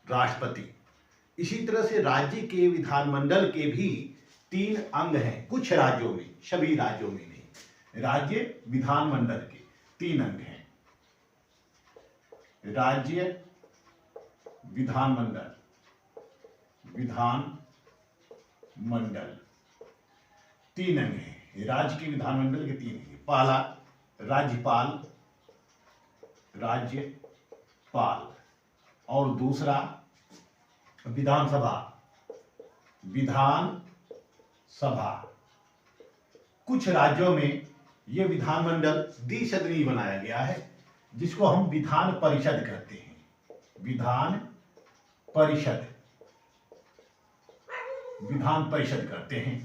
राष्ट्रपति। इसी तरह से राज्य के विधानमंडल के भी 3 अंग हैं, कुछ राज्यों में, सभी राज्यों में नहीं। राज्य विधानमंडल के 3 अंग हैं, राज्य विधानमंडल, विधानमंडल 3 अंग हैं। राज्य के विधानमंडल के 3 अंग। पहला राज्यपाल, राज्यपाल, और दूसरा विधानसभा, विधानसभा। कुछ राज्यों में यह विधानमंडल द्विसदनीय बनाया गया है, जिसको हम विधान परिषद कहते हैं, विधान परिषद, विधान परिषद करते हैं।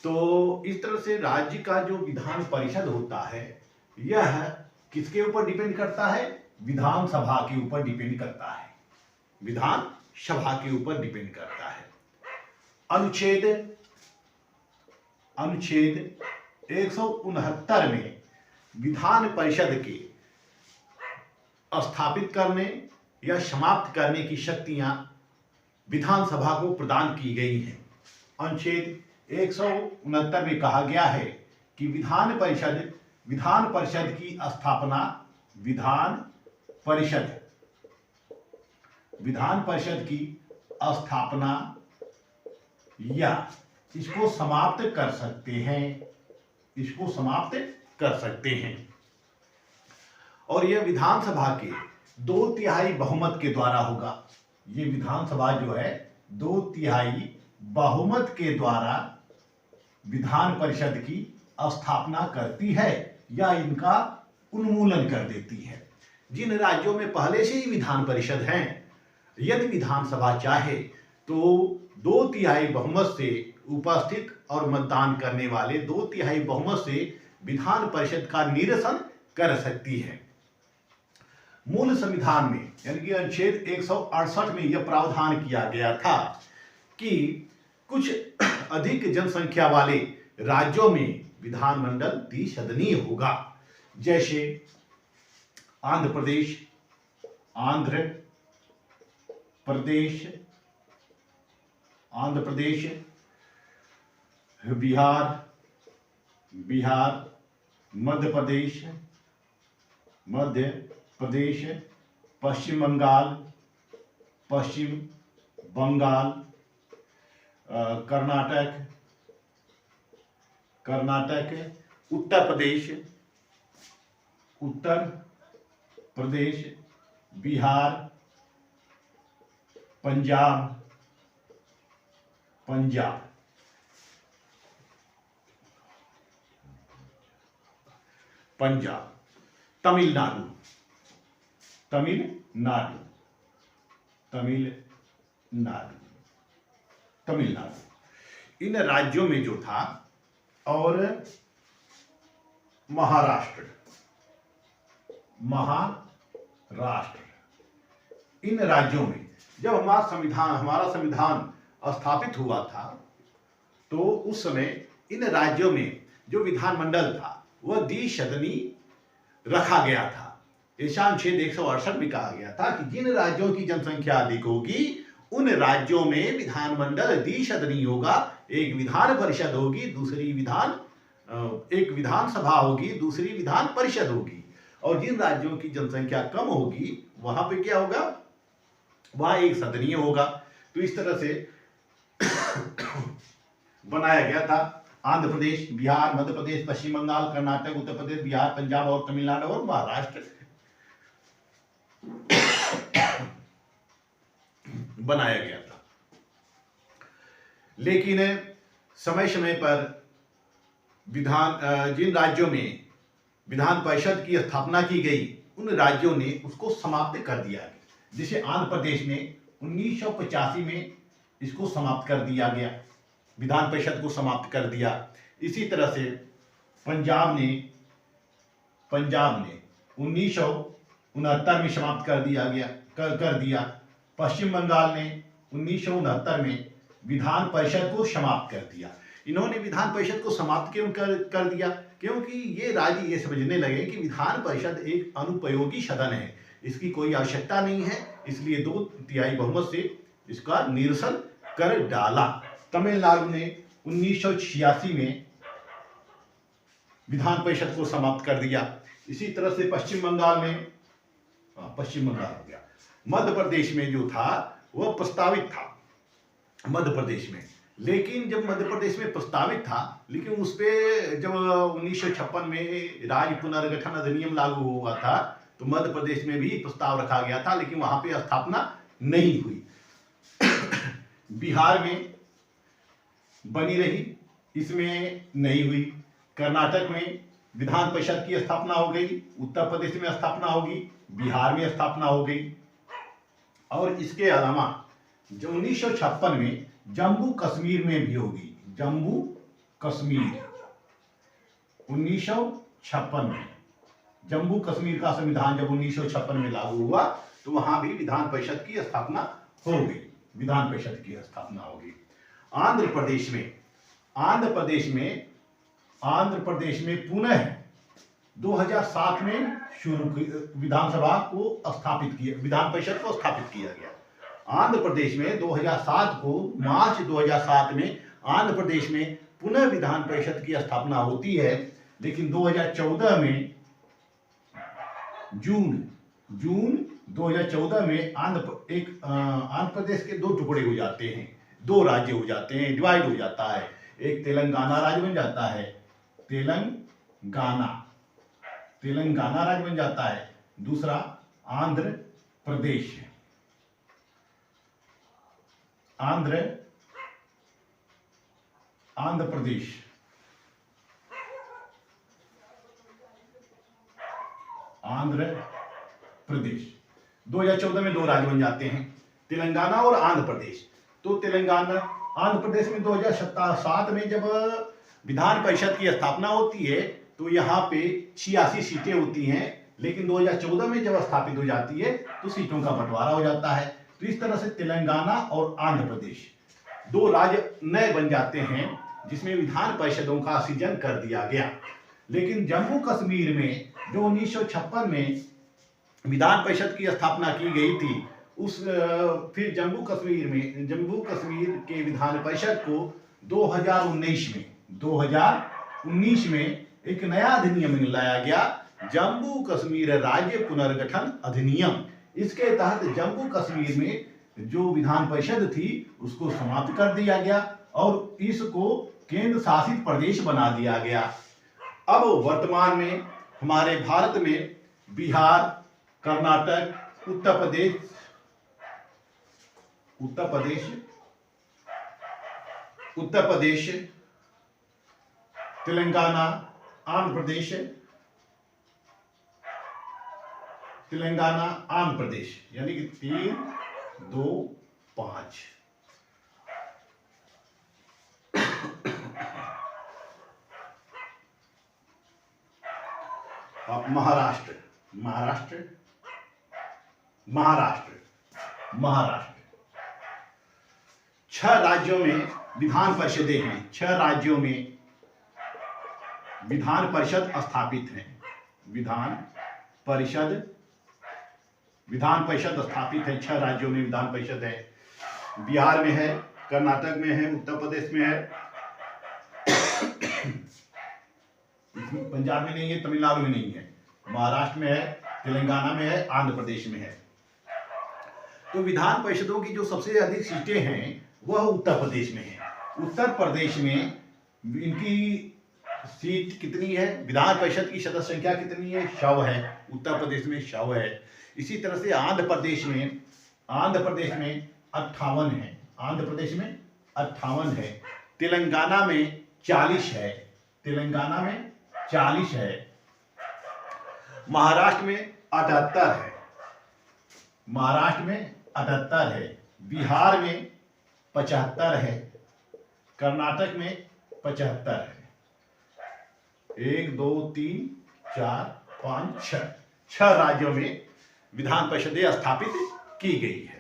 तो इस तरह से राज्य का जो विधान परिषद होता है, यह किसके ऊपर डिपेंड करता है? विधानसभा के ऊपर डिपेंड करता है, विधानसभा के ऊपर डिपेंड करता है। अनुच्छेद 169 में विधान परिषद के स्थापित करने या समाप्त करने की शक्तियां विधानसभा को प्रदान की गई हैं। अनुच्छेद 169 में कहा गया है कि विधान परिषद की स्थापना, विधान परिषद की स्थापना या इसको समाप्त कर सकते हैं, इसको समाप्त कर सकते हैं। और यह विधानसभा के 2/3 बहुमत के द्वारा होगा। ये विधानसभा जो है 2/3 बहुमत के द्वारा विधान परिषद की स्थापना करती है या इनका उन्मूलन कर देती है। जिन राज्यों में पहले से ही विधान परिषद हैं, यदि विधानसभा चाहे तो 2/3 बहुमत से उपस्थित और मतदान करने वाले 2/3 बहुमत से विधान परिषद का निरसन कर सकती है। मूल संविधान में यानी कि अनुच्छेद 168 में यह प्रावधान किया गया था कि कुछ अधिक जनसंख्या वाले राज्यों में विधानमंडल द्विसदनीय होगा, जैसे आंध्र प्रदेश, बिहार, मध्य प्रदेश, पश्चिम बंगाल, कर्नाटक, उत्तर प्रदेश, बिहार, पंजाब, तमिलनाडु, इन राज्यों में जो था, और महाराष्ट्र, इन राज्यों में जब हमारा संविधान स्थापित हुआ था, तो उस समय इन राज्यों में जो विधानमंडल था वह द्विसदनीय रखा गया था। अनुच्छेद 168 में कहा गया था कि जिन राज्यों की जनसंख्या अधिक होगी उन राज्यों में विधानमंडल द्विसदनीय होगा। एक विधान परिषद होगी, एक विधानसभा होगी, दूसरी विधान परिषद होगी। और जिन राज्यों की जनसंख्या कम होगी वहां पे क्या होगा? वहां एक सदनीय होगा। तो इस तरह से बनाया गया था। आंध्र प्रदेश, बिहार, मध्य प्रदेश, पश्चिम बंगाल, कर्नाटक, उत्तर प्रदेश, बिहार, पंजाब और तमिलनाडु और महाराष्ट्र बनाया गया था। लेकिन समय समय पर जिन राज्यों में विधान परिषद की स्थापना की गई, उन राज्यों ने उसको समाप्त कर दिया गया। जैसे आंध्र प्रदेश ने 1985 में इसको समाप्त कर दिया गया, विधान परिषद को समाप्त कर दिया। इसी तरह से पंजाब ने 1969 में समाप्त कर दिया। पश्चिम बंगाल ने 1969 में विधान परिषद को समाप्त कर दिया। इन्होंने विधान परिषद को समाप्त क्यों कर दिया? क्योंकि ये राज्य ये समझने लगे कि विधान परिषद एक अनुपयोगी सदन है, इसकी कोई आवश्यकता नहीं है, इसलिए 2/3 बहुमत से इसका निरसन कर डाला। तमिलनाडु ने 1986 में विधान परिषद को समाप्त कर दिया। इसी तरह से पश्चिम बंगाल में, पश्चिम बंगाल हो गया, मध्य प्रदेश में जो था वह प्रस्तावित था मध्य प्रदेश में, लेकिन जब मध्य प्रदेश में प्रस्तावित था, लेकिन उस पर जब 1956 में राज्य पुनर्गठन अधिनियम लागू हुआ था तो मध्य प्रदेश में भी प्रस्ताव रखा गया था, लेकिन वहां पे स्थापना नहीं हुई। बिहार में बनी रही, इसमें नहीं हुई। कर्नाटक में विधान परिषद की स्थापना हो गई, उत्तर प्रदेश में स्थापना होगी, बिहार में स्थापना हो गई। और इसके अलावा जो 1956 में जम्मू कश्मीर में भी होगी, जम्मू कश्मीर 1956 में, जम्मू कश्मीर का संविधान जब 1956 में लागू हुआ तो वहां भी विधान परिषद की स्थापना हो गई, विधान परिषद की स्थापना होगी। आंध्र प्रदेश में पुनः 2007 में शुरू विधानसभा को स्थापित किया, विधान परिषद को स्थापित किया गया। आंध्र प्रदेश में 2007 को, मार्च 2007 में आंध्र प्रदेश में पुनः विधान परिषद की स्थापना होती है, लेकिन 2014 में जून 2014 में आंध्र प्रदेश के 2 टुकड़े हो जाते हैं, 2 राज्य हो जाते हैं, डिवाइड हो जाता है। एक तेलंगाना राज्य बन जाता है, तेलंगाना राज्य बन जाता है, दूसरा आंध्र प्रदेश आंध्र प्रदेश। 2014 में 2 राज्य बन जाते हैं, तेलंगाना और आंध्र प्रदेश। तो आंध्र प्रदेश में 2007 में जब विधान परिषद की स्थापना होती है तो यहाँ पे 86 सीटें होती हैं, लेकिन 2014 में जब स्थापित हो जाती है तो सीटों का बंटवारा हो जाता है। तो इस तरह से तेलंगाना और आंध्र प्रदेश 2 राज्य नए बन जाते हैं, जिसमें विधान परिषदों का सृजन कर दिया गया। लेकिन जम्मू कश्मीर में जो 1956 में विधान परिषद की स्थापना की गई थी, फिर जम्मू कश्मीर के विधान परिषद को 2019 में एक नया अधिनियम लाया गया, जम्मू कश्मीर राज्य पुनर्गठन अधिनियम। इसके तहत जम्मू कश्मीर में जो विधान परिषद थी उसको समाप्त कर दिया गया और इसको केंद्र शासित प्रदेश बना दिया गया। अब वर्तमान में हमारे भारत में बिहार, कर्नाटक, उत्तर प्रदेश, तेलंगाना, आंध्र प्रदेश, यानी कि 3, 2, 5। अब महाराष्ट्र 6 राज्यों में विधान परिषदें हैं, 6 राज्यों में विधान परिषद स्थापित हैं। विधान परिषद स्थापित है, 6 राज्यों में विधान परिषद है। बिहार में है, कर्नाटक में है, उत्तर प्रदेश में है, पंजाब में नहीं है, तमिलनाडु में नहीं है, महाराष्ट्र में है, तेलंगाना में है, आंध्र प्रदेश में है। तो विधान परिषदों की जो सबसे अधिक सीटें हैं वह उत्तर प्रदेश में है। उत्तर प्रदेश में इनकी सीट कितनी है, विधान परिषद की सदस्य संख्या कितनी है, 100 है। उत्तर प्रदेश में 100 है। इसी तरह से आंध्र प्रदेश में 58 है, आंध्र प्रदेश में 58 है। तेलंगाना में 40 है, महाराष्ट्र में 78 है, बिहार में 75 है, कर्नाटक में 75 है। 1, 2, 3, 4, 5, 6 राज्यों में विधान परिषदें स्थापित की गई है।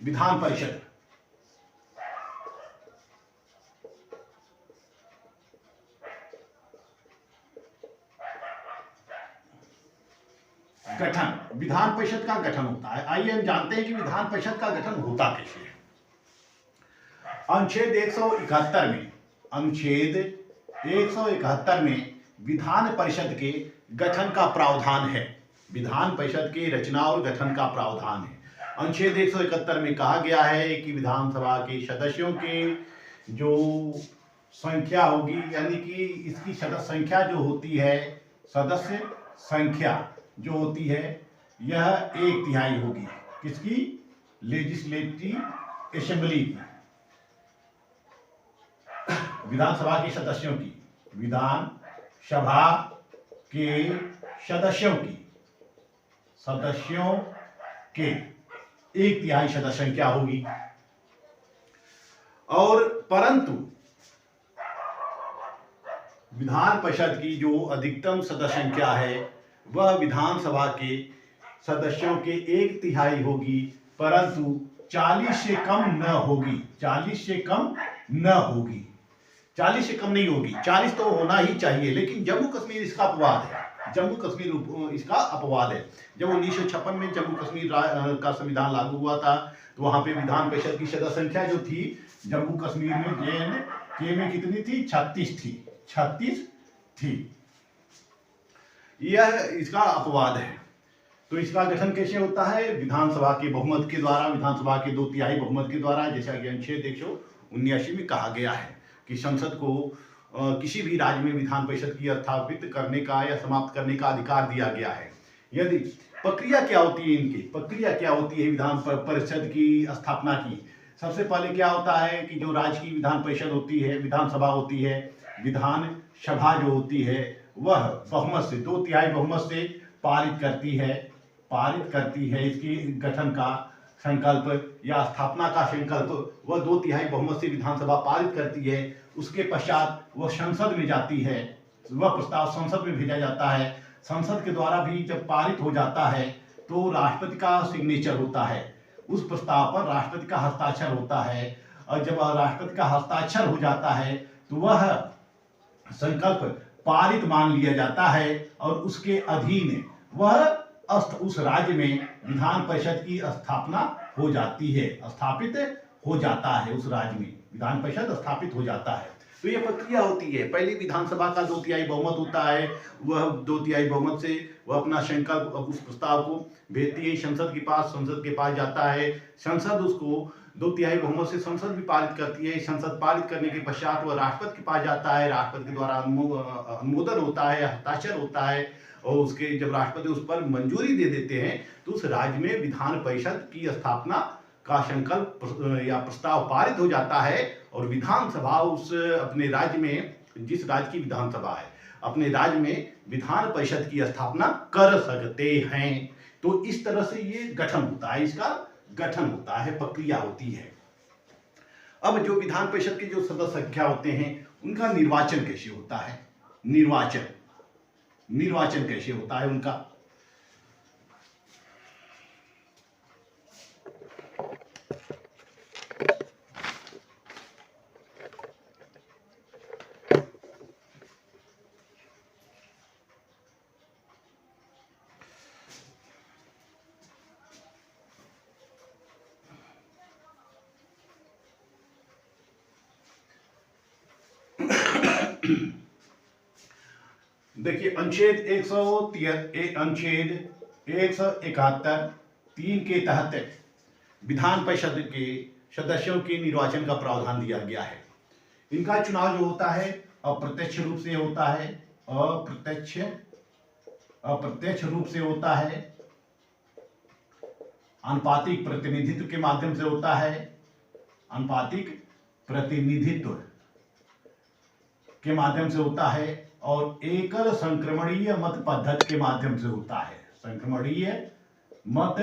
विधान परिषद गठन, विधान परिषद का गठन होता है। आइए हम जानते हैं कि विधान परिषद का गठन होता कैसे है। अनुच्छेद 171 में, अनुच्छेद 171 में विधान परिषद के गठन का प्रावधान है। विधान परिषद के रचना और गठन का प्रावधान है। अनुच्छेद 171 में कहा गया है कि विधानसभा के सदस्यों के जो संख्या होगी, यानी कि इसकी सदस्य संख्या जो होती है, सदस्य संख्या जो होती है, यह 1/3 होगी। किसकी? लेजिस्लेटिव असेंबली की, विधानसभा के सदस्यों की, विधानसभा के सदस्यों के 1/3 सदस्य संख्या होगी। और परंतु विधान परिषद की जो अधिकतम सदस्य संख्या है वह विधानसभा के सदस्यों के 1/3 होगी, परंतु 40 से कम न होगी। 40 से कम न होगी, 40 से कम नहीं होगी। 40 तो होना ही चाहिए, लेकिन जम्मू कश्मीर इसका अपवाद है। जम्मू कश्मीर इसका अपवाद है। जब 1956 में जम्मू कश्मीर का संविधान लागू हुआ था, तो वहां पे विधान परिषद की सदस्य संख्या जो थी जम्मू कश्मीर में JNK में कितनी थी? 36 थी। यह इसका अपवाद है। तो इसका गठन कैसे होता है? विधानसभा के बहुमत के द्वारा, विधानसभा के 2/3 बहुमत के द्वारा, जैसा कि अनुच्छेद 179 में कहा गया है कि संसद को किसी भी राज्य में विधान परिषद की स्थापित करने का या समाप्त करने का अधिकार दिया गया है। यदि प्रक्रिया क्या होती है, इनकी प्रक्रिया क्या होती है विधान परिषद की स्थापना की? सबसे पहले क्या होता है कि जो राज्य की विधान परिषद होती है, विधानसभा होती है, विधानसभा जो होती है वह बहुमत से, 2/3 बहुमत से पारित करती है इसकी गठन का संकल्प या स्थापना का संकल्प। वह 2/3 बहुमत से विधानसभा पारित करती है। उसके पश्चात वह संसद में जाती है, वह प्रस्ताव संसद में भेजा जाता है। संसद के द्वारा भी जब पारित हो जाता है तो राष्ट्रपति का सिग्नेचर होता है, उस प्रस्ताव पर राष्ट्रपति का हस्ताक्षर होता है। और जब राष्ट्रपति का हस्ताक्षर हो जाता है तो वह संकल्प पारित मान लिया जाता है और उसके अधीन वह उस राज्य में विधान परिषद की स्थापना हो जाती है, स्थापित हो जाता है। उस राज्य में विधान परिषद स्थापित हो जाता है। तो यह प्रक्रिया होती है। पहले विधानसभा का 2/3 बहुमत होता है, वह 2/3 बहुमत से वह अपना संकल्प, उस प्रस्ताव को भेजती है संसद के पास, संसद के पास जाता है। संसद उसको 2/3 बहुमत से संसद भी पारित करती है। संसद पारित करने के पश्चात वह राष्ट्रपति के पास जाता है, राष्ट्रपति के द्वारा अनुमोदन होता है, हस्ताक्षर होता है। और उसके जब राष्ट्रपति उस पर मंजूरी दे देते हैं तो उस राज्य में विधान परिषद की स्थापना का संकल्प या प्रस्ताव पारित हो जाता है। और विधानसभा उस अपने राज्य में, जिस राज्य की विधानसभा है, अपने राज्य में विधान परिषद की स्थापना कर सकते हैं। तो इस तरह से ये गठन होता है, इसका गठन होता है, प्रक्रिया होती है। अब जो विधान परिषद के जो सदस्य संख्या होते हैं उनका निर्वाचन कैसे होता है? निर्वाचन कैसे होता है उनका? देखिए अनुच्छेद 171(3) के तहत विधान परिषद के सदस्यों के निर्वाचन का प्रावधान दिया गया है। इनका चुनाव जो होता है अप्रत्यक्ष रूप से होता है, अप्रत्यक्ष रूप से होता है, आनुपातिक प्रतिनिधित्व के माध्यम से होता है, आनुपातिक प्रतिनिधित्व के माध्यम से होता है, और एकल संक्रमणीय मत पद्धति के माध्यम से होता है। संक्रमणीय मत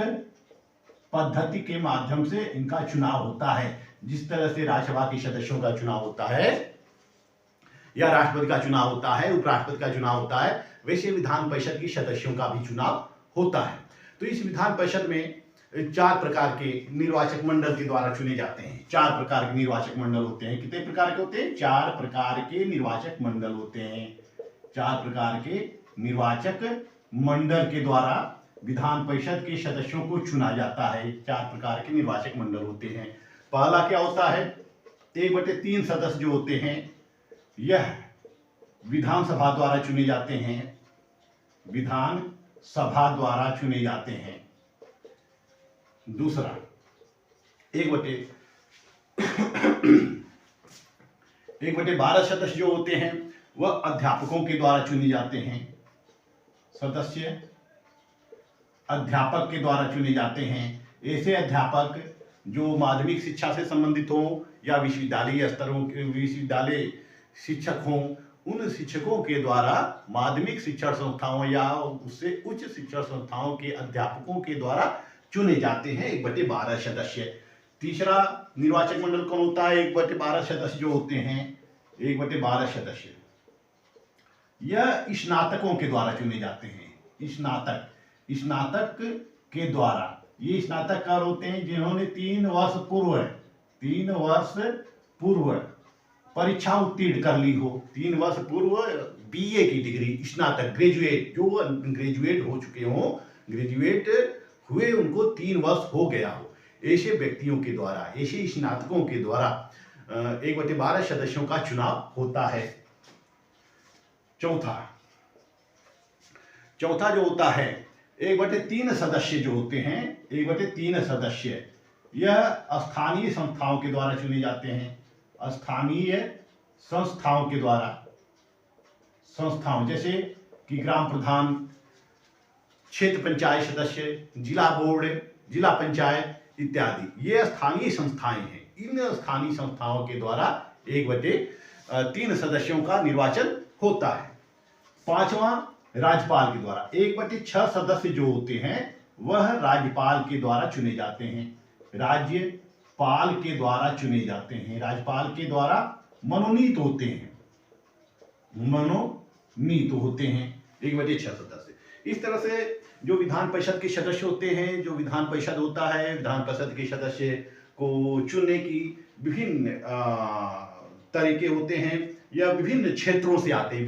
पद्धति के माध्यम से इनका चुनाव होता है। जिस तरह से राज्यसभा के सदस्यों का चुनाव होता है या राष्ट्रपति का चुनाव होता है, उपराष्ट्रपति का चुनाव होता है, वैसे विधान परिषद की सदस्यों का भी चुनाव होता है। तो इस विधान परिषद में चार प्रकार के निर्वाचक मंडल के द्वारा चुने जाते हैं। चार प्रकार के निर्वाचक मंडल होते हैं। कितने प्रकार के होते हैं? चार प्रकार के निर्वाचक मंडल होते हैं। चार प्रकार के निर्वाचक मंडल के द्वारा विधान परिषद के सदस्यों को चुना जाता है। चार प्रकार के निर्वाचक मंडल होते हैं। पहला क्या होता है? 1/3 सदस्य जो होते हैं यह विधानसभा द्वारा चुने जाते हैं। विधानसभा द्वारा चुने जाते हैं। दूसरा 1/12 सदस्य जो होते हैं वह अध्यापकों के द्वारा चुने जाते हैं। सदस्य अध्यापक के द्वारा चुने जाते हैं। ऐसे अध्यापक जो माध्यमिक शिक्षा से संबंधित हो या विश्वविद्यालय स्तरों के विश्वविद्यालय शिक्षक हों, उन शिक्षकों के द्वारा माध्यमिक शिक्षण संस्थाओं या उससे उच्च शिक्षण संस्थाओं के अध्यापकों के द्वारा चुने जाते हैं 1/12 सदस्य। तीसरा निर्वाचक मंडल कौन होता है? 1/12 सदस्य जो होते हैं, 1/12 सदस्य यह स्नातकों के द्वारा चुने जाते हैं। स्नातक के द्वारा। ये स्नातककार होते हैं जिन्होंने 3 वर्ष पूर्व परीक्षा उत्तीर्ण कर ली हो। 3 वर्ष पूर्व बीए की डिग्री, स्नातक ग्रेजुएट जो ग्रेजुएट हो चुके हों, ग्रेजुएट हुए उनको 3 वर्ष हो गया हो, ऐसे व्यक्तियों के द्वारा, ऐसे स्नातकों के द्वारा 1/12 सदस्यों का चुनाव होता है। चौथा जो होता है 1/3 सदस्य जो होते हैं, 1/3 सदस्य यह स्थानीय संस्थाओं के द्वारा चुने जाते हैं। स्थानीय संस्थाओं के द्वारा, संस्थाओं जैसे कि ग्राम प्रधान, क्षेत्र पंचायत सदस्य, जिला बोर्ड, जिला पंचायत इत्यादि, ये स्थानीय संस्थाएं हैं। इन स्थानीय संस्थाओं के द्वारा 1/3 सदस्यों का निर्वाचन होता है। पांचवा राज्यपाल के द्वारा। 1/6 सदस्य जो होते हैं वह राज्यपाल के द्वारा चुने जाते हैं। राज्यपाल के द्वारा चुने जाते हैं। राज्यपाल के द्वारा मनोनीत होते हैं। 1/6 सदस्य। इस तरह से जो विधान परिषद के सदस्य होते हैं, जो विधान परिषद होता है, विधान परिषद के सदस्य को चुनने की विभिन्न तरीके होते हैं या विभिन्न क्षेत्रों से आते हैं।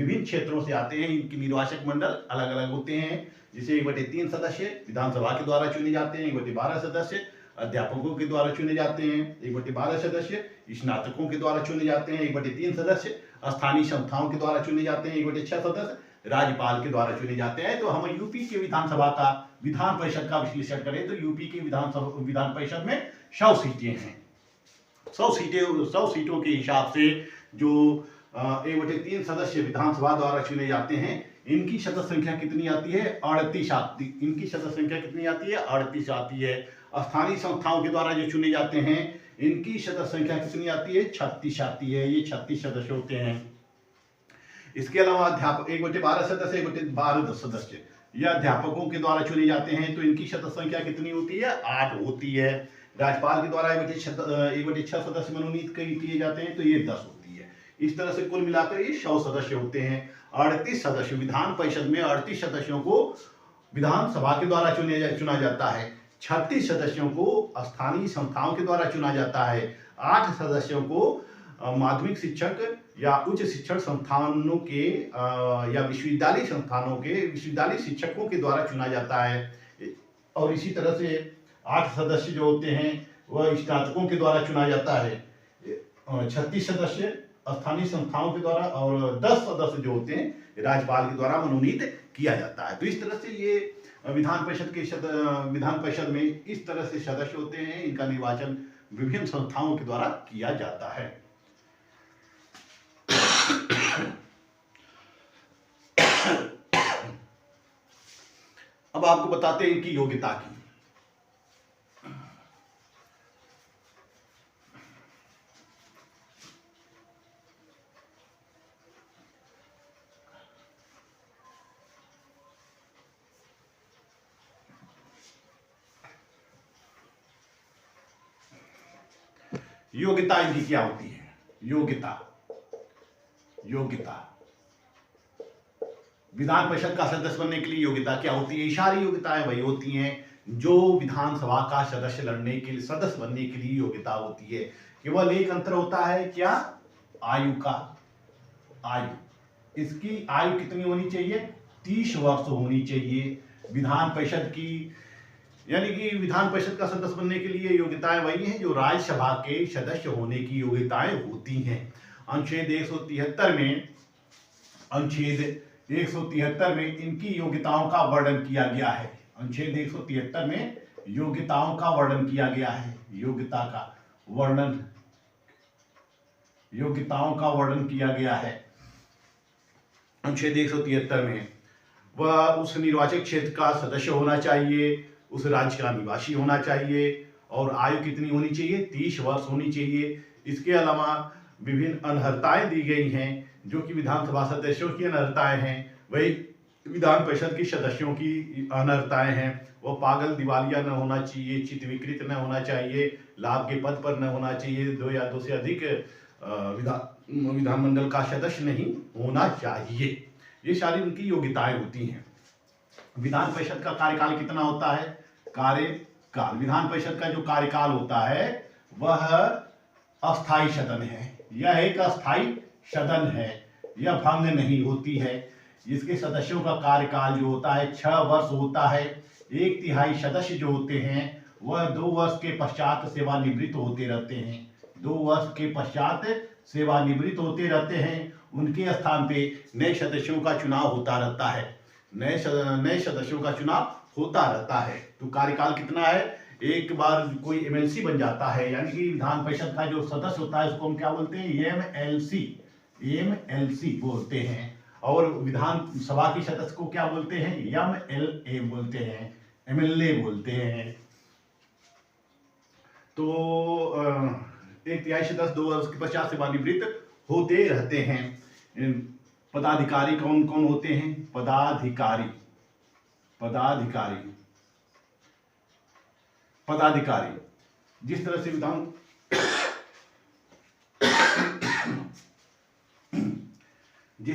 इनकी निर्वाचक मंडल अलग अलग होते हैं। जिसे 1/3 सदस्य विधानसभा के द्वारा चुने जाते हैं, 1/12 सदस्य अध्यापकों के द्वारा चुने जाते हैं, 1/12 सदस्य स्नातकों के द्वारा चुने जाते हैं, 1/3 सदस्य स्थानीय संस्थाओं के द्वारा चुने जाते हैं, 1/6 सदस्य राज्यपाल के द्वारा चुने जाते हैं। तो हम यूपी के विधानसभा का, विधान परिषद का विश्लेषण करें तो यूपी के विधान परिषद में 100 सीटें हैं। 100 सीटों के हिसाब से जो 1/3 सदस्य विधानसभा द्वारा चुने जाते हैं, इनकी सदस्य संख्या कितनी आती है? 38 आती। इनकी सदस्य संख्या कितनी आती है? 38 आती है। स्थानीय संस्थाओं के द्वारा जो चुने जाते हैं, इनकी सदस्य संख्या कितनी आती है? 36 आती है। ये 36 सदस्य होते हैं। इसके अलावा अध्यापक 1/12 सदस्य, 1/12 सदस्य यह अध्यापकों के द्वारा चुने जाते हैं, तो इनकी सदस्य संख्या कितनी होती है? 8 होती है। राज्यपाल के द्वारा 1/6 सदस्य मनोनीत किए जाते हैं, तो ये 10 होती है। इस तरह से कुल मिलाकर ये 100 सदस्य होते हैं। 38 सदस्य विधान परिषद में, 38 सदस्यों को विधानसभा के द्वारा चुना जाता है, 36 सदस्यों को स्थानीय संस्थाओं के द्वारा चुना जाता है, 8 सदस्यों को माध्यमिक शिक्षक या उच्च शिक्षण संस्थानों के या विश्वविद्यालय संस्थानों के विश्वविद्यालय शिक्षकों के द्वारा चुना जाता है। और इसी तरह से 8 सदस्य जो होते हैं वह स्नातकों के द्वारा चुना जाता है, 36 सदस्य स्थानीय संस्थाओं के द्वारा और 10 सदस्य जो होते हैं राज्यपाल के द्वारा मनोनीत किया जाता है। तो इस तरह से ये विधान परिषद में इस तरह से सदस्य होते हैं। इनका निर्वाचन विभिन्न संस्थाओं के द्वारा किया जाता है। अब आपको बताते हैं इनकी योग्यता की। योग्यता इनकी क्या होती है? योग्यता विधान परिषद का सदस्य बनने के लिए योग्यता क्या होती है? सारी योग्यताएं वही होती हैं जो विधानसभा का सदस्य लड़ने के लिए, सदस्य बनने के लिए योग्यता होती है। केवल एक अंतर होता है, क्या? आयु का। आयु, इसकी आयु कितनी होनी चाहिए? 30 वर्ष होनी चाहिए। विधान परिषद की, यानी कि विधान परिषद का सदस्य बनने के लिए योग्यताएं वही हैं जो राज्यसभा के सदस्य होने की योग्यताएं होती हैं। अनुच्छेद 173 में, अनुच्छेद 173 में इनकी योग्यताओं का वर्णन किया गया है। अनुच्छेद 173 में योग्यताओं का वर्णन किया गया है। योग्यता का वर्णन, योग्यताओं का वर्णन किया गया है अनुच्छेद 173 में। वह उस निर्वाचक क्षेत्र का सदस्य होना चाहिए, उस राज्य का निवासी होना चाहिए, और आयु कितनी होनी चाहिए? 30 वर्ष होनी चाहिए। इसके अलावा विभिन्न अनर्हताएं दी गई हैं, जो कि विधानसभा सदस्यों की अनर्हताएं हैं, वही विधान परिषद के सदस्यों की अनर्हताएं हैं। वो पागल, दिवालिया न होना चाहिए, चित्त विकृत न होना चाहिए, लाभ के पद पर न होना चाहिए, 2 या 2 से अधिक विधानमंडल का सदस्य नहीं होना चाहिए। ये सारी उनकी योग्यताएं होती हैं। विधान परिषद का कार्यकाल कितना होता है? कार्यकाल, विधान परिषद का जो कार्यकाल होता है वह अस्थायी सदन है। यह एक अस्थायी सदन है, यह भंग नहीं होती है। इसके सदस्यों का कार्यकाल जो होता है 6 वर्ष होता है। 1/3 सदस्य जो होते हैं वह 2 वर्ष के पश्चात सेवानिवृत्त होते रहते हैं। 2 वर्ष के पश्चात सेवानिवृत्त होते रहते हैं। उनके स्थान पे नए सदस्यों का चुनाव होता रहता है। नए सदस्यों का चुनाव होता रहता है। तो कार्यकाल कितना है? एक बार कोई एमएलसी बन जाता है, यानी कि विधान परिषद का जो सदस्य होता है उसको हम क्या बोलते हैं? एमएलसी बोलते हैं। और विधानसभा के सदस्य को क्या बोलते हैं? एमएलए बोलते हैं, एमएलए बोलते हैं। तो 1/3 सदस्य 2 वर्ष के पश्चात सेवानिवृत्त होते रहते हैं। पदाधिकारी कौन कौन होते हैं? पदाधिकारी जिस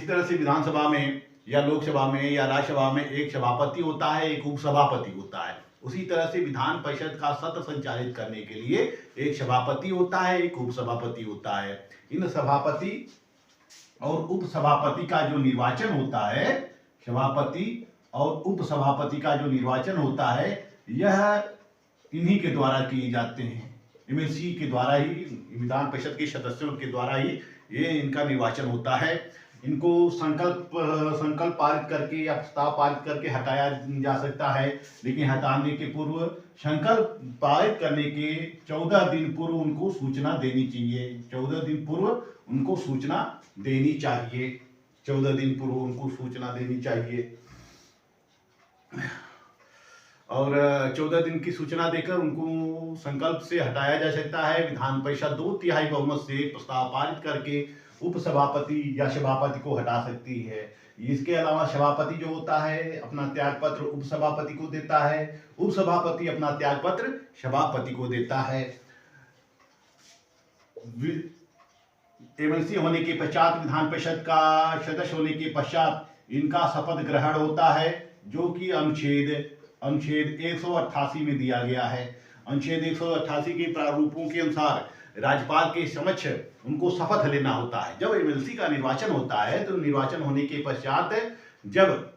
तरह से विधानसभा में या लोकसभा में या राज्यसभा में एक सभापति होता है, एक उपसभापति होता है, उसी तरह से विधान परिषद का सत्र संचालित करने के लिए एक सभापति होता है, एक उपसभापति होता है। इन सभापति और उपसभापति का जो निर्वाचन होता है, सभापति और उपसभापति का जो निर्वाचन होता है, यह इन्हीं के द्वारा किए जाते हैं। एमएलसी के द्वारा ही, विधान परिषद के सदस्यों के द्वारा ही ये इनका निर्वाचन होता है। इनको संकल्प पारित करके या प्रस्ताव पारित करके हटाया जा सकता है, लेकिन हटाने के पूर्व, संकल्प पारित करने के 14 दिन पूर्व उनको सूचना देनी चाहिए। 14 दिन पूर्व उनको सूचना देनी चाहिए। 14 दिन पूर्व उनको सूचना देनी चाहिए। और 14 दिन की सूचना देकर उनको संकल्प से हटाया जा सकता है। विधान परिषद 2/3 बहुमत से प्रस्ताव पारित करके उपसभापति या सभापति को हटा सकती है। इसके अलावा सभापति जो होता है अपना त्यागपत्र उपसभापति को देता है, उपसभापति अपना त्यागपत्र सभापति को देता है। एमएलसी होने के पश्चात, विधान परिषद का सदस्य होने के पश्चात इनका शपथ ग्रहण होता है, जो कि अनुच्छेद 188 में दिया गया है। अनुच्छेद 188 के प्रारूपों के अनुसार राज्यपाल के समक्ष उनको शपथ लेना होता है। जब एमएलसी का निर्वाचन होता है तो निर्वाचन होने के पश्चात जब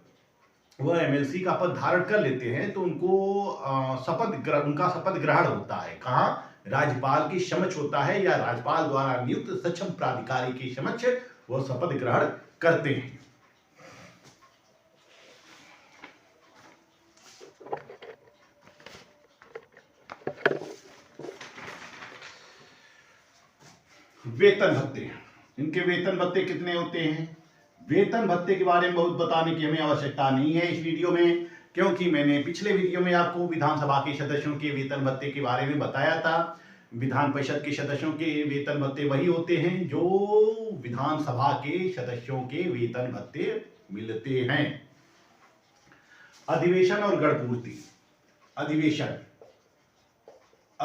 वह एमएलसी का पद धारण कर लेते हैं तो उनका शपथ ग्रहण होता है। कहाँ? राज्यपाल के समक्ष होता है, या राज्यपाल द्वारा नियुक्त सक्षम प्राधिकारी के समक्ष वह शपथ ग्रहण करते हैं। वेतन भत्ते, इनके वेतन भत्ते कितने होते हैं? वेतन भत्ते के बारे में बहुत बताने की हमें आवश्यकता नहीं है इस वीडियो में, क्योंकि मैंने पिछले वीडियो में आपको विधानसभा के सदस्यों के वेतन भत्ते के बारे में बताया था। विधान परिषद के सदस्यों के वेतन भत्ते वही होते हैं जो विधानसभा के सदस्यों के वेतन भत्ते मिलते हैं। अधिवेशन और गणपूर्ति।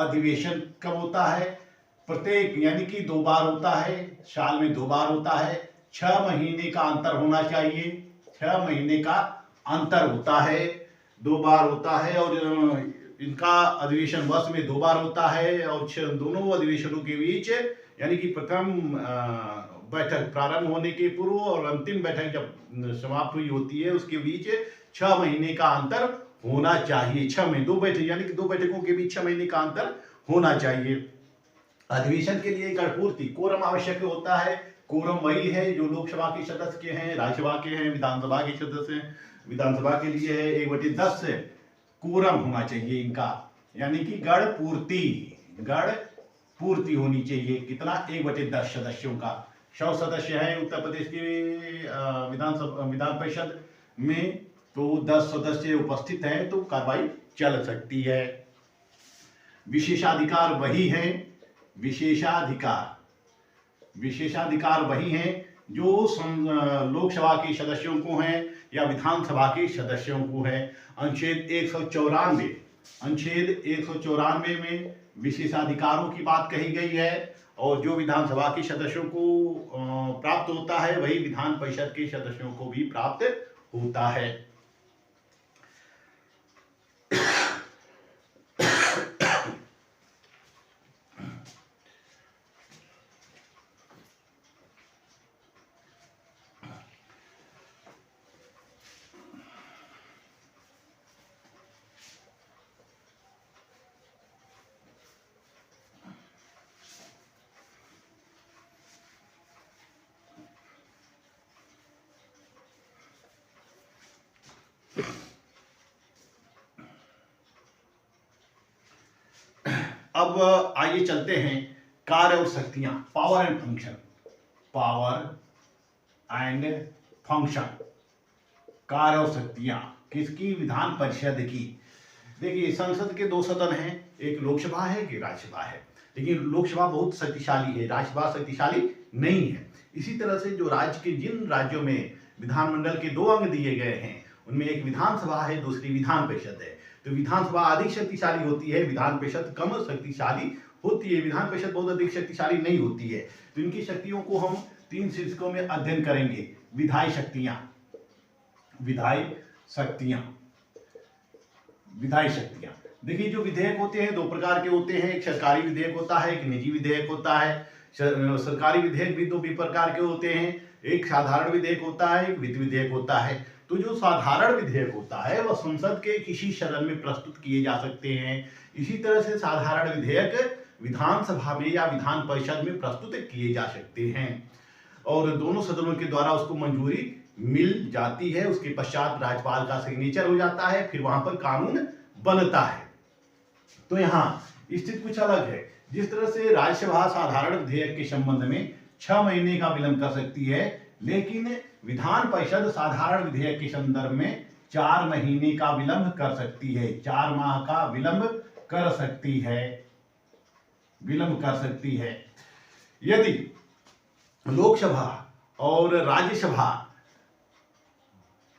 अधिवेशन कब होता है? प्रत्येक, यानी कि 2 बार होता है, साल में 2 बार होता है। 6 महीने का अंतर होना चाहिए। 6 महीने का अंतर होता है, 2 बार होता है। और इनका अधिवेशन वर्ष में 2 बार होता है और दोनों अधिवेशनों के बीच यानी कि प्रथम बैठक प्रारंभ होने के पूर्व और अंतिम बैठक जब समाप्त हुई होती है उसके बीच 6 महीने का अंतर होना चाहिए। 6 महीने 2 बैठक यानी कि 2 बैठकों के बीच 6 महीने का अंतर होना चाहिए। अधिवेशन के लिए गणपूर्ति कोरम आवश्यक होता है। कोरम वही है जो लोकसभा के सदस्य के हैं, राज्यसभा के हैं, विधानसभा के सदस्य हैं। विधानसभा के लिए है 1/10 कोरम होना चाहिए इनका, यानी कि गण पूर्ति होनी चाहिए। कितना? 1/10 सदस्यों का। 100 सदस्य है उत्तर प्रदेश के विधान परिषद में, तो 10 सदस्य उपस्थित हैं तो कार्रवाई चल सकती है। विशेषाधिकार वही है, विशेषाधिकार वही हैं जो लोकसभा के सदस्यों को हैं या विधानसभा के सदस्यों को है। अनुच्छेद 194 में विशेषाधिकारों की बात कही गई है और जो विधानसभा के सदस्यों को प्राप्त होता है वही विधान परिषद के सदस्यों को भी प्राप्त होता है। अब आइए चलते हैं कार्य और शक्तियां, पावर एंड फंक्शन। कार्य और शक्तियां किसकी? विधान परिषद की। देखिए संसद के 2 सदन हैं, एक लोकसभा है एक राज्यसभा है, लेकिन लोकसभा बहुत शक्तिशाली है, राज्यसभा शक्तिशाली नहीं है। इसी तरह से जो जिन राज्यों में विधानमंडल के 2 अंग दिए गए हैं उनमें एक विधानसभा है, दूसरी विधान परिषद है। तो विधानसभा अधिक शक्तिशाली होती है, विधान परिषद कम शक्तिशाली होती है। विधान परिषद बहुत अधिक शक्तिशाली नहीं होती है। तो इनकी शक्तियों को हम 3 शीर्षकों में अध्ययन करेंगे। विधायी शक्तियां, देखिए जो विधेयक होते हैं 2 प्रकार के होते हैं, एक सरकारी विधेयक होता है, एक निजी विधेयक होता है। सरकारी विधेयक भी 2 प्रकार के होते हैं, एक साधारण विधेयक होता है, एक वित्त विधेयक होता है। तो जो साधारण विधेयक होता है वह संसद के किसी सदन में प्रस्तुत किए जा सकते हैं। इसी तरह से साधारण विधेयक विधानसभा में या विधान परिषद में प्रस्तुत किए जा सकते हैं और दोनों सदनों के द्वारा उसको मंजूरी मिल जाती है। उसके पश्चात राज्यपाल का सिग्नेचर हो जाता है, फिर वहां पर कानून बनता है। तो यहाँ स्थिति कुछ अलग है। जिस तरह से राज्यसभा साधारण विधेयक के संबंध में 6 महीने का विलंब कर सकती है, लेकिन विधान परिषद साधारण विधेयक के संदर्भ में 4 महीने का विलंब कर सकती है, 4 माह का विलंब कर सकती है। यदि लोकसभा और राज्यसभा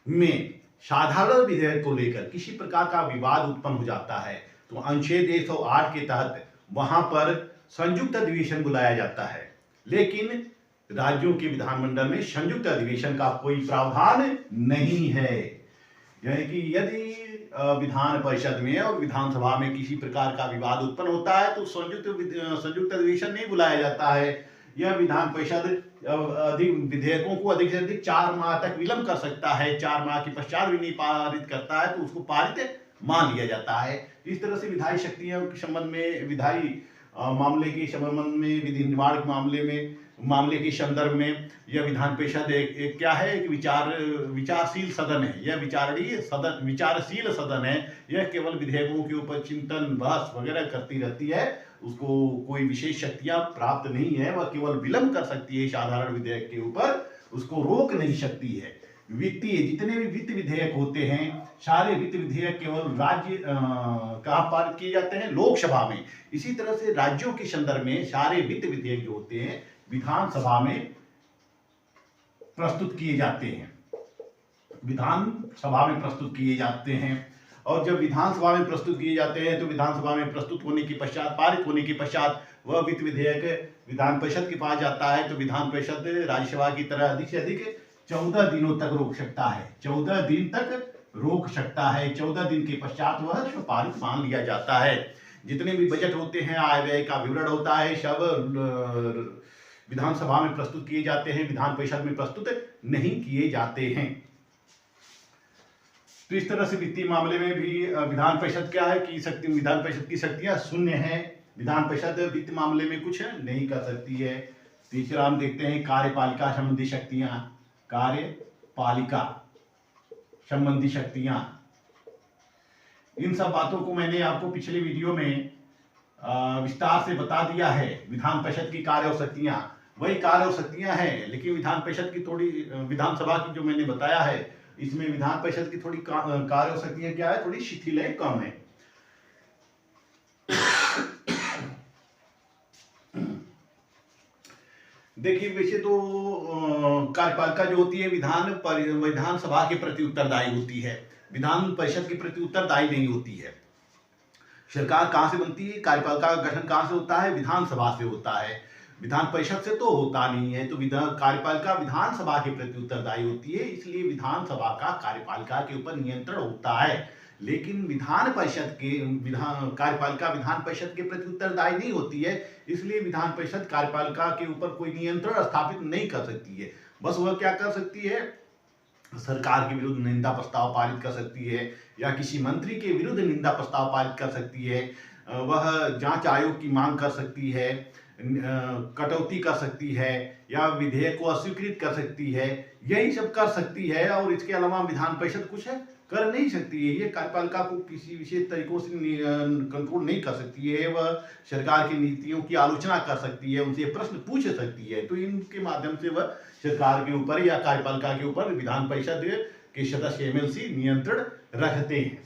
में साधारण विधेयक को लेकर किसी प्रकार का विवाद उत्पन्न हो जाता है तो अनुच्छेद 108 के तहत वहां पर संयुक्त अधिवेशन बुलाया जाता है। लेकिन राज्यों के विधानमंडल में संयुक्त अधिवेशन का कोई प्रावधान नहीं है, यानी कि यदि विधान परिषद में और विधानसभा में किसी प्रकार का विवाद उत्पन्न होता है तो संयुक्त अधिवेशन नहीं बुलाया जाता है। यह विधान परिषद विधेयकों को अधिक से अधिक 4 माह तक विलंब कर सकता है। 4 माह के पश्चात भी नहीं पारित करता है तो उसको पारित मान लिया जाता है। इस तरह से विधायी शक्तियों के संबंध में, विधायी मामले के संबंध में, विधि निर्माण के मामले के संदर्भ में यह विधान परिषद एक क्या है? एक विचारशील सदन है। यह विचारशील सदन है। यह केवल विधेयकों के ऊपर चिंतन बहस वगैरह करती रहती है, उसको कोई विशेष शक्तियां प्राप्त नहीं है। वह केवल विलंब कर सकती है साधारण विधेयक के ऊपर, उसको रोक नहीं सकती है। जितने भी वित्त विधेयक होते हैं, सारे वित्त विधेयक केवल राज्य कहाँ पारित किए जाते हैं? लोकसभा में। इसी तरह से राज्यों के संदर्भ में सारे वित्त विधेयक जो होते हैं विधानसभा में प्रस्तुत किए जाते हैं। और जब विधानसभा में प्रस्तुत किए जाते हैं तो विधानसभा में प्रस्तुत होने के पश्चात, पारित होने के पश्चात वह वित्त विधेयक विधान परिषद के पास जाता है। तो विधान परिषद राज्यसभा की तरह अधिक से अधिक 14 दिनों तक रोक सकता है, 14 दिन तक रोक सकता है। 14 दिन के पश्चात वह पारित मान लिया जाता है। जितने भी बजट होते हैं, आय व्यय का विवरण होता है, सब विधानसभा में प्रस्तुत किए जाते हैं, विधान परिषद में प्रस्तुत नहीं किए जाते हैं। तो इस तरह से वित्तीय मामले में भी विधान परिषद क्या है कि विधान परिषद की शक्तियां शून्य है। विधान परिषद वित्त मामले में कुछ नहीं कर सकती है। तीसरा हम देखते हैं कार्यपालिका संबंधी शक्तियां। कार्यपालिका संबंधी शक्तियां, इन सब बातों को मैंने आपको पिछले वीडियो में विस्तार से बता दिया है। विधान परिषद की कार्य और शक्तियां वही कार्य और शक्तियां हैं, लेकिन विधान परिषद की थोड़ी, विधानसभा की जो मैंने बताया है, इसमें विधान परिषद की थोड़ी कार्य और शक्तियां क्या है, थोड़ी शिथिल है, कम है। देखिए, वैसे तो कार्यपालिका जो होती है विधानसभा के प्रति उत्तरदायी होती है, विधान परिषद के प्रति उत्तरदायी नहीं होती है। सरकार कहां से बनती है, कार्यपालिका का गठन कहां से होता है, विधानसभा से होता है, विधान परिषद से तो होता नहीं है। तो कार्यपालिका विधानसभा के प्रति उत्तरदायी होती है, इसलिए विधानसभा का कार्यपालिका के ऊपर नियंत्रण होता है। लेकिन विधान परिषद के कार्यपालिका विधान परिषद के प्रति उत्तरदायी नहीं होती है, इसलिए विधान परिषद कार्यपालिका के ऊपर कोई नियंत्रण स्थापित नहीं कर सकती है। बस वह क्या कर सकती है, सरकार के विरुद्ध निंदा प्रस्ताव पारित कर सकती है, या किसी मंत्री के विरुद्ध निंदा प्रस्ताव पारित कर सकती है, वह जांच आयोग की मांग कर सकती है, कटौती कर सकती है, या विधेयक को अस्वीकृत कर सकती है, यही सब कर सकती है। और इसके अलावा विधान परिषद कुछ कर नहीं सकती है। ये कार्यपालिका को किसी विशेष तरीकों से कंट्रोल नहीं कर सकती है। वह सरकार की नीतियों की आलोचना कर सकती है, उनसे प्रश्न पूछ सकती है। तो इनके माध्यम से वह सरकार के ऊपर या कार्यपालिका के ऊपर विधान परिषद के सदस्य एमएलसी नियंत्रण रखते हैं।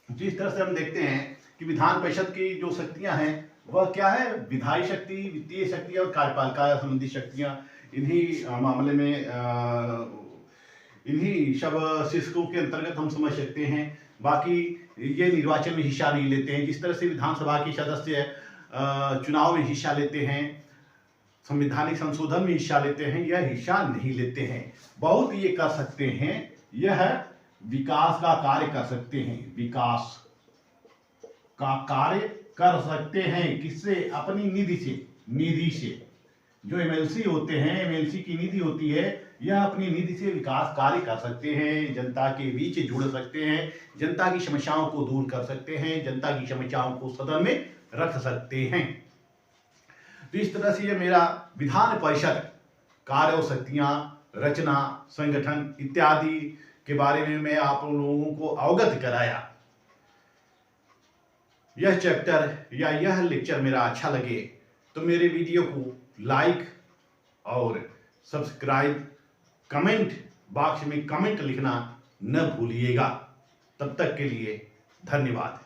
जिस तरह से हम देखते हैं कि विधान परिषद की जो शक्तियां हैं वह क्या है, विधायी शक्ति, वित्तीय शक्ति और कार्यपालिका संबंधी शक्तियां। इन्हीं मामले में इन्हीं सब शीर्षकों के अंतर्गत हम समझ सकते हैं। बाकी ये निर्वाचन में हिस्सा नहीं लेते हैं। जिस तरह से विधानसभा के सदस्य चुनाव में हिस्सा लेते हैं, संवैधानिक संशोधन में हिस्सा लेते हैं, यह हिस्सा नहीं लेते हैं। बहुत ये कर सकते हैं, यह विकास का कार्य कर सकते हैं, विकास का कार्य कर सकते हैं। किससे, अपनी निधि से जो एमएलसी होते हैं, एमएलसी की निधि होती है, यह अपनी निधि से विकास कार्य कर सकते हैं, जनता के बीच जुड़ सकते हैं, जनता की समस्याओं को दूर कर सकते हैं, जनता की समस्याओं को सदन में रख सकते हैं। तो इस तरह से ये मेरा विधान परिषद कार्य और शक्तियां, रचना, संगठन इत्यादि के बारे में मैं आप लोगों को अवगत कराया। यह चैप्टर या यह लेक्चर मेरा अच्छा लगे तो मेरे वीडियो को लाइक और सब्सक्राइब, कमेंट बॉक्स में कमेंट लिखना न भूलिएगा। तब तक के लिए धन्यवाद।